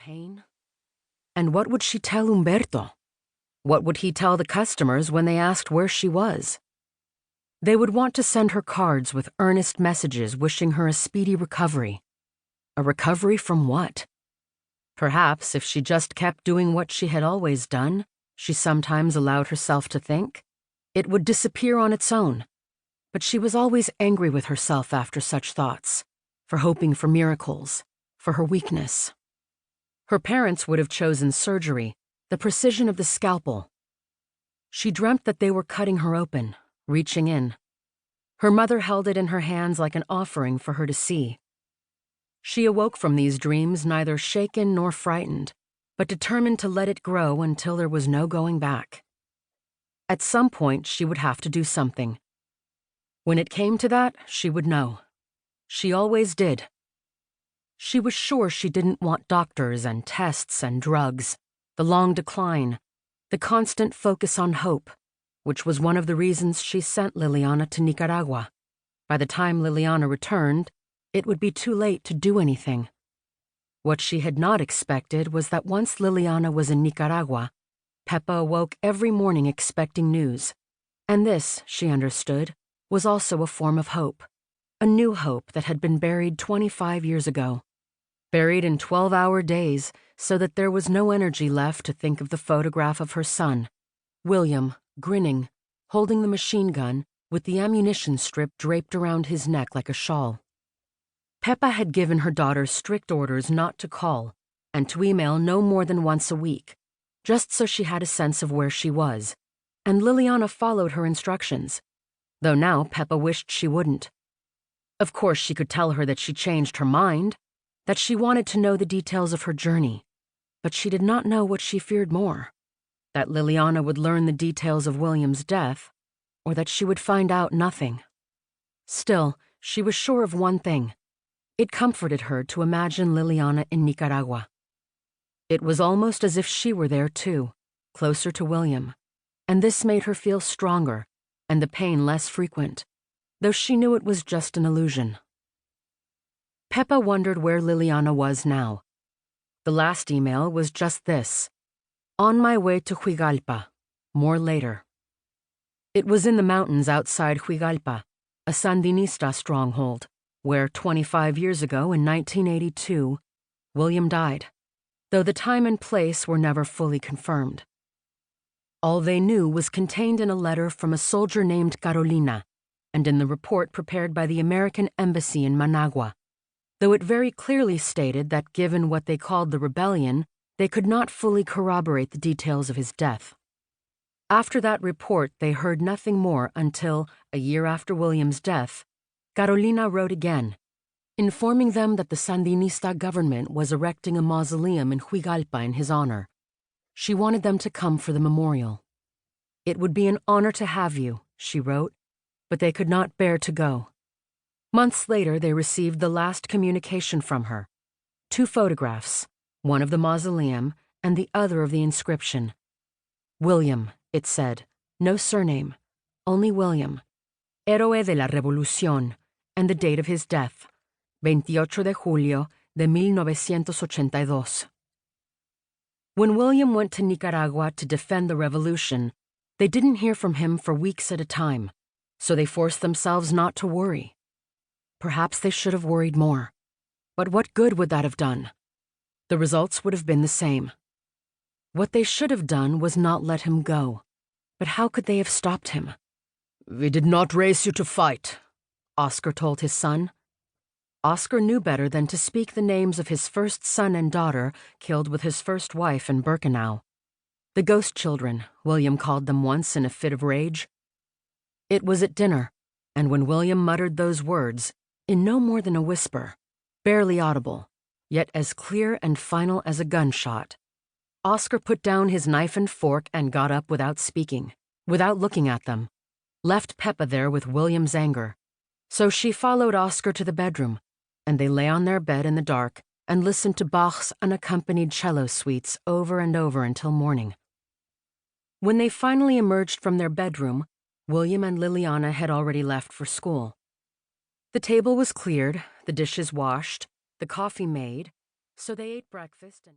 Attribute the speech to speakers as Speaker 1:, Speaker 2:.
Speaker 1: pain? And what would she tell Umberto? What would he tell the customers when they asked where she was? They would want to send her cards with earnest messages wishing her a speedy recovery. A recovery from what? Perhaps if she just kept doing what she had always done, she sometimes allowed herself to think, it would disappear on its own. But she was always angry with herself after such thoughts, for hoping for miracles, for her weakness. Her parents would have chosen surgery, the precision of the scalpel. She dreamt that they were cutting her open, reaching in. Her mother held it in her hands like an offering for her to see. She awoke from these dreams neither shaken nor frightened, but determined to let it grow until there was no going back. At some point, she would have to do something. When it came to that, she would know. She always did. She was sure she didn't want doctors and tests and drugs, the long decline, the constant focus on hope, which was one of the reasons she sent Liliana to Nicaragua. By the time Liliana returned, it would be too late to do anything. What she had not expected was that once Liliana was in Nicaragua, Pepa awoke every morning expecting news. And this, she understood, was also a form of hope. A new hope that had been buried 25 years ago. Buried in 12-hour days so that there was no energy left to think of the photograph of her son, William, grinning, holding the machine gun with the ammunition strip draped around his neck like a shawl. Pepa had given her daughter strict orders not to call and to email no more than once a week, just so she had a sense of where she was, and Liliana followed her instructions, though now Pepa wished she wouldn't. Of course she could tell her that she changed her mind, that she wanted to know the details of her journey, but she did not know what she feared more, that Liliana would learn the details of William's death, or that she would find out nothing. Still, she was sure of one thing. It comforted her to imagine Liliana in Nicaragua. It was almost as if she were there too, closer to William, and this made her feel stronger and the pain less frequent, though she knew it was just an illusion. Pepa wondered where Liliana was now. The last email was just this: on my way to Huigalpa, more later. It was in the mountains outside Huigalpa, a Sandinista stronghold, where 25 years ago in 1982, William died, though the time and place were never fully confirmed. All they knew was contained in a letter from a soldier named Carolina, and in the report prepared by the American Embassy in Managua, though it very clearly stated that given what they called the rebellion, they could not fully corroborate the details of his death. After that report, they heard nothing more until, a year after William's death, Carolina wrote again, informing them that the Sandinista government was erecting a mausoleum in Huigalpa in his honor. She wanted them to come for the memorial. It would be an honor to have you, she wrote, but they could not bear to go. Months later, they received the last communication from her. 2 photographs, one of the mausoleum and the other of the inscription. William, it said, no surname, only William. Héroe de la Revolución, and the date of his death, 28 de julio de 1982. When William went to Nicaragua to defend the revolution, they didn't hear from him for weeks at a time, so they forced themselves not to worry. Perhaps they should have worried more. But what good would that have done? The results would have been the same. What they should have done was not let him go. But how could they have stopped him? "We did not raise you to fight," Oscar told his son. Oscar knew better than to speak the names of his first son and daughter killed with his first wife in Birkenau. The ghost children, William called them once in a fit of rage. It was at dinner, and when William muttered those words, in no more than a whisper, barely audible, yet as clear and final as a gunshot, Oscar put down his knife and fork and got up without speaking, without looking at them, left Pepa there with William's anger. So she followed Oscar to the bedroom, and they lay on their bed in the dark and listened to Bach's unaccompanied cello suites over and over until morning. When they finally emerged from their bedroom, William and Liliana had already left for school. The table was cleared, the dishes washed, the coffee made, so they ate breakfast and